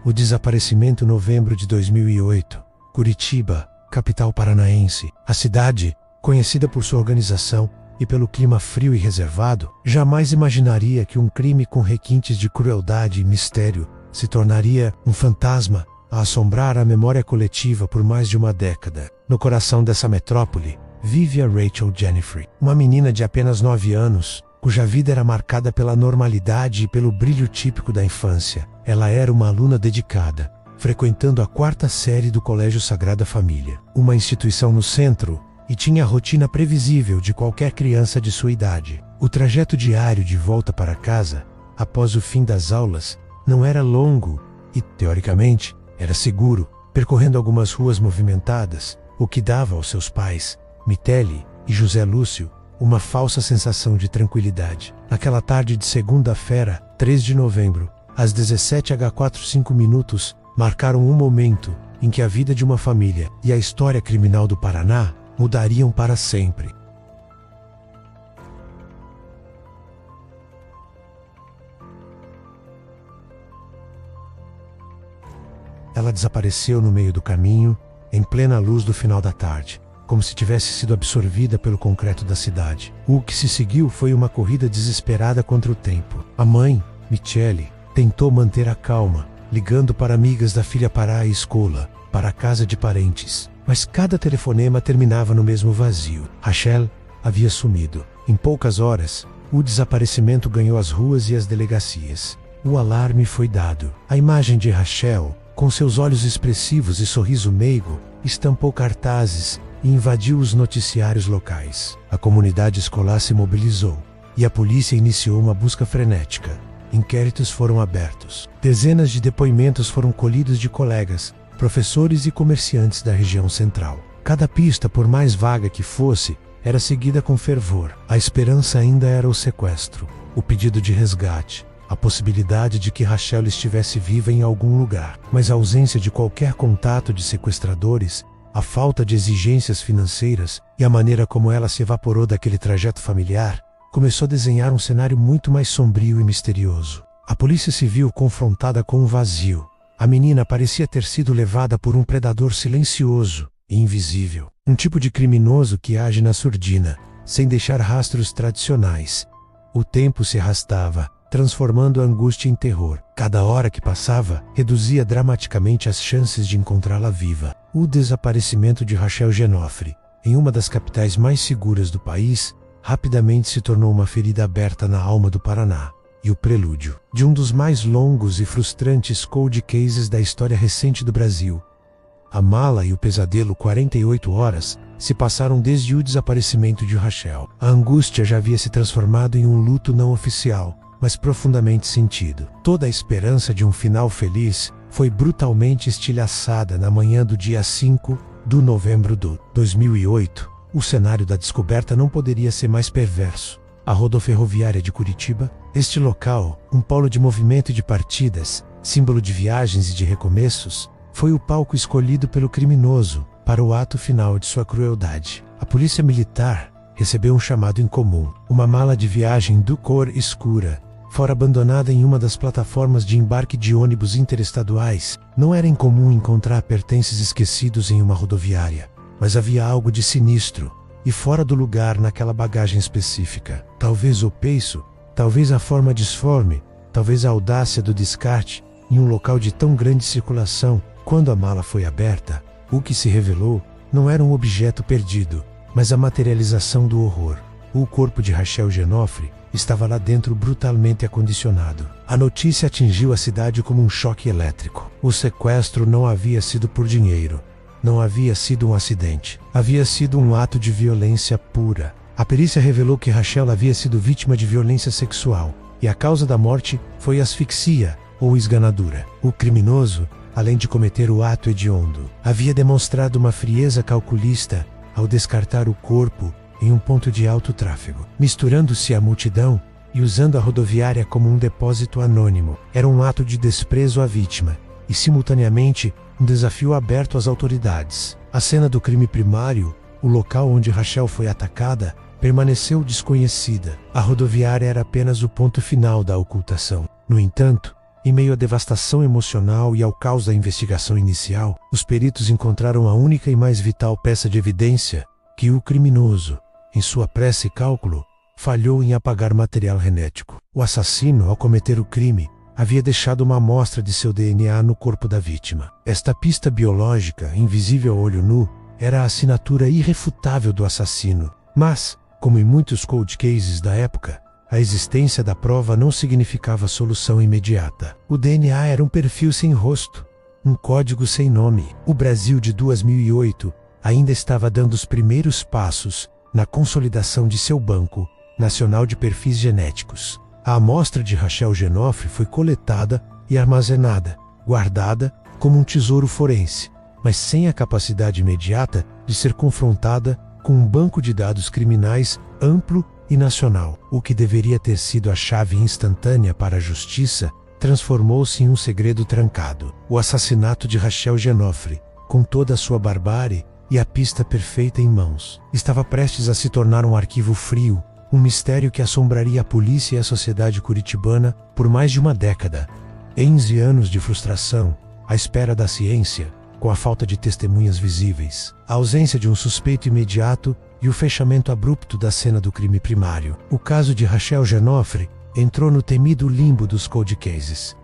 O desaparecimento novembro de 2008. Curitiba, capital paranaense. A cidade, conhecida por sua organização e pelo clima frio e reservado, jamais imaginaria que um crime com requintes de crueldade e mistério se tornaria um fantasma a assombrar a memória coletiva por mais de uma década. No coração dessa metrópole, vive a Rachel Jeffrey, uma menina de apenas 9 anos, cuja vida era marcada pela normalidade e pelo brilho típico da infância. Ela era uma aluna dedicada, frequentando a 4ª série do Colégio Sagrada Família, uma instituição no centro, e tinha a rotina previsível de qualquer criança de sua idade. O trajeto diário de volta para casa, após o fim das aulas, não era longo e, teoricamente, era seguro, percorrendo algumas ruas movimentadas, o que dava aos seus pais, Miteli e José Lúcio, uma falsa sensação de tranquilidade. Naquela tarde de segunda-feira, 3 de novembro, às 17h45, marcaram um momento em que a vida de uma família e a história criminal do Paraná mudariam para sempre. Ela desapareceu no meio do caminho, em plena luz do final da tarde, como se tivesse sido absorvida pelo concreto da cidade. O que se seguiu foi uma corrida desesperada contra o tempo. A mãe, Michele, tentou manter a calma, ligando para amigas da filha para a escola, para a casa de parentes. Mas cada telefonema terminava no mesmo vazio. Rachel havia sumido. Em poucas horas, o desaparecimento ganhou as ruas e as delegacias. O alarme foi dado. A imagem de Rachel, com seus olhos expressivos e sorriso meigo, estampou cartazes e invadiu os noticiários locais. A comunidade escolar se mobilizou e a polícia iniciou uma busca frenética. Inquéritos foram abertos. Dezenas de depoimentos foram colhidos de colegas, professores e comerciantes da região central. Cada pista, por mais vaga que fosse, era seguida com fervor. A esperança ainda era o sequestro, o pedido de resgate, a possibilidade de que Rachel estivesse viva em algum lugar. Mas a ausência de qualquer contato de sequestradores, a falta de exigências financeiras e a maneira como ela se evaporou daquele trajeto familiar, começou a desenhar um cenário muito mais sombrio e misterioso. A polícia se viu confrontada com um vazio. A menina parecia ter sido levada por um predador silencioso e invisível. Um tipo de criminoso que age na surdina, sem deixar rastros tradicionais. O tempo se arrastava, transformando a angústia em terror. Cada hora que passava, reduzia dramaticamente as chances de encontrá-la viva. O desaparecimento de Rachel Jeffrey, em uma das capitais mais seguras do país, rapidamente se tornou uma ferida aberta na alma do Paraná, e o prelúdio de um dos mais longos e frustrantes cold cases da história recente do Brasil. A mala e o pesadelo 48 horas se passaram desde o desaparecimento de Rachel. A angústia já havia se transformado em um luto não oficial, mas profundamente sentido. Toda a esperança de um final feliz foi brutalmente estilhaçada na manhã do dia 5 de novembro de 2008. O cenário da descoberta não poderia ser mais perverso. A rodoferroviária de Curitiba, este local, um polo de movimento e de partidas, símbolo de viagens e de recomeços, foi o palco escolhido pelo criminoso para o ato final de sua crueldade. A polícia militar recebeu um chamado incomum. Uma mala de viagem de cor escura fora abandonada em uma das plataformas de embarque de ônibus interestaduais. Não era incomum encontrar pertences esquecidos em uma rodoviária, mas havia algo de sinistro e fora do lugar naquela bagagem específica. Talvez o peiço, talvez a forma disforme, talvez a audácia do descarte em um local de tão grande circulação. Quando a mala foi aberta, o que se revelou não era um objeto perdido, mas a materialização do horror. O corpo de Rachel Jeffrey estava lá dentro, brutalmente acondicionado. A notícia atingiu a cidade como um choque elétrico. O sequestro não havia sido por dinheiro. Não havia sido um acidente. Havia sido um ato de violência pura. A perícia revelou que Rachel havia sido vítima de violência sexual, e a causa da morte foi asfixia ou esganadura. O criminoso, além de cometer o ato hediondo, havia demonstrado uma frieza calculista ao descartar o corpo em um ponto de alto tráfego, misturando-se à multidão e usando a rodoviária como um depósito anônimo. Era um ato de desprezo à vítima e, simultaneamente, um desafio aberto às autoridades. A cena do crime primário, o local onde Rachel foi atacada, permaneceu desconhecida. A rodoviária era apenas o ponto final da ocultação. No entanto, Em meio à devastação emocional e ao caos da investigação inicial, os peritos encontraram a única e mais vital peça de evidência que o criminoso, em sua pressa e cálculo, falhou em apagar material genético. O assassino, ao cometer o crime, havia deixado uma amostra de seu DNA no corpo da vítima. Esta pista biológica, invisível a olho nu, era a assinatura irrefutável do assassino. Mas, como em muitos cold cases da época, a existência da prova não significava solução imediata. O DNA era um perfil sem rosto, um código sem nome. O Brasil de 2008 ainda estava dando os primeiros passos na consolidação de seu Banco Nacional de Perfis Genéticos. A amostra de Rachel Genoffre foi coletada e armazenada, guardada como um tesouro forense, mas sem a capacidade imediata de ser confrontada com um banco de dados criminais amplo e nacional. O que deveria ter sido a chave instantânea para a justiça transformou-se em um segredo trancado. O assassinato de Rachel Genoffre, com toda a sua barbárie e a pista perfeita em mãos, estava prestes a se tornar um arquivo frio, um mistério que assombraria a polícia e a sociedade curitibana por mais de uma década. 11 anos de frustração, à espera da ciência, com a falta de testemunhas visíveis, a ausência de um suspeito imediato e o fechamento abrupto da cena do crime primário. O caso de Rachel Genoffre entrou no temido limbo dos cold cases.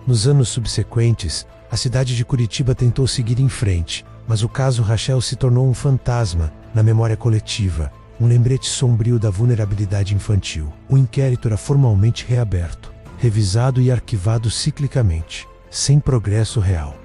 Nos anos subsequentes, a cidade de Curitiba tentou seguir em frente, mas o caso Rachel se tornou um fantasma na memória coletiva, um lembrete sombrio da vulnerabilidade infantil. O inquérito era formalmente reaberto, revisado e arquivado ciclicamente, sem progresso real.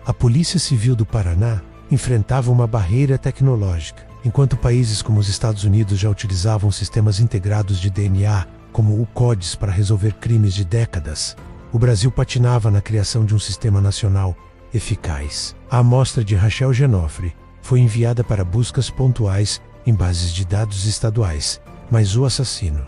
A Polícia Civil do Paraná enfrentava uma barreira tecnológica. Enquanto países como os Estados Unidos já utilizavam sistemas integrados de DNA, como o CODES, para resolver crimes de décadas, o Brasil patinava na criação de um sistema nacional eficaz. A amostra de Rachel Genoffre foi enviada para buscas pontuais em bases de dados estaduais, mas o assassino,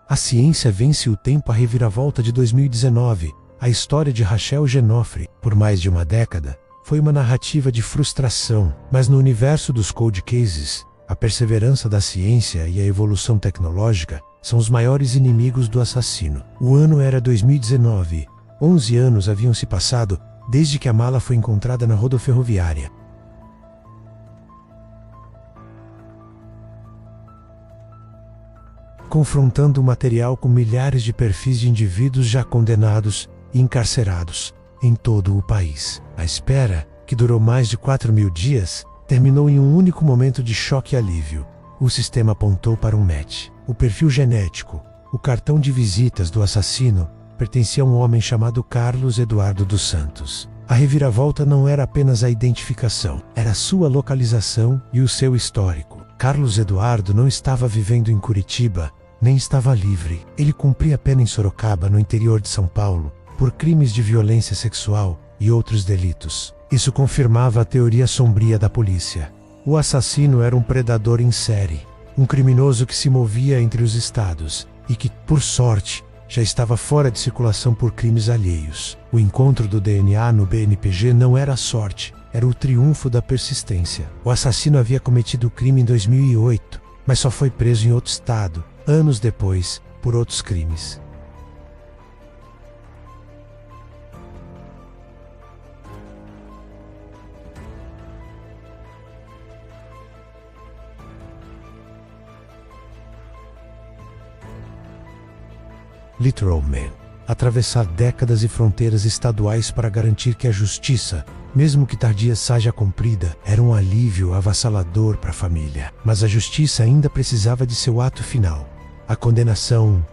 A ciência vence o tempo. A reviravolta de 2019, a história de Rachel Genoffre, por mais de uma década, foi uma narrativa de frustração, mas no universo dos cold cases, a perseverança da ciência e a evolução tecnológica são os maiores inimigos do assassino. O ano era 2019, 11 anos haviam se passado desde que a mala foi encontrada na rodoferroviária. Confrontando o material com milhares de perfis de indivíduos já condenados e encarcerados em todo o país. A espera, que durou mais de 4.000 dias, terminou em um único momento de choque e alívio. O sistema apontou para um match. O perfil genético, o cartão de visitas do assassino, pertencia a um homem chamado Carlos Eduardo dos Santos. A reviravolta não era apenas a identificação, era sua localização e o seu histórico. Carlos Eduardo não estava vivendo em Curitiba, nem estava livre. Ele cumpria pena em Sorocaba, no interior de São Paulo, por crimes de violência sexual e outros delitos. Isso confirmava a teoria sombria da polícia. O assassino era um predador em série, um criminoso que se movia entre os estados e que, por sorte, já estava fora de circulação por crimes alheios. O encontro do DNA no BNPG não era sorte, era o triunfo da persistência. O assassino havia cometido o crime em 2008, mas só foi preso em outro estado, anos depois, por outros crimes. Literal Man. Atravessar décadas e fronteiras estaduais para garantir que a justiça Mesmo que tardia seja cumprida, era um alívio avassalador para a família. Mas a justiça ainda precisava de seu ato final. A condenação.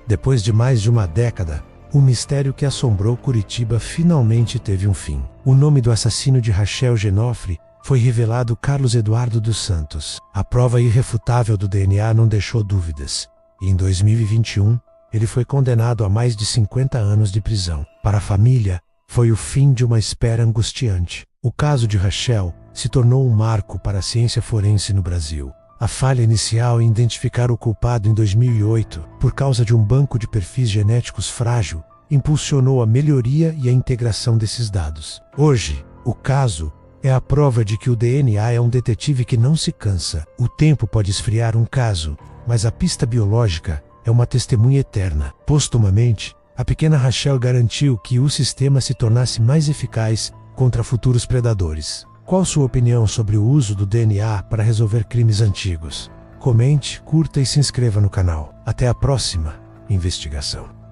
Depois de mais de uma década, o mistério que assombrou Curitiba finalmente teve um fim. O nome do assassino de Rachel Genofre foi revelado Carlos Eduardo dos Santos. A prova irrefutável do DNA não deixou dúvidas. E em 2021, ele foi condenado a mais de 50 anos de prisão. Para a família, foi o fim de uma espera angustiante. O caso de Rachel se tornou um marco para a ciência forense no Brasil. A falha inicial em identificar o culpado em 2008, por causa de um banco de perfis genéticos frágil, impulsionou a melhoria e a integração desses dados. Hoje, o caso é a prova de que o DNA é um detetive que não se cansa. O tempo pode esfriar um caso, mas a pista biológica é uma testemunha eterna. Postumamente, a pequena Rachel garantiu que o sistema se tornasse mais eficaz contra futuros predadores. Qual sua opinião sobre o uso do DNA para resolver crimes antigos? Comente, curta e se inscreva no canal. Até a próxima investigação.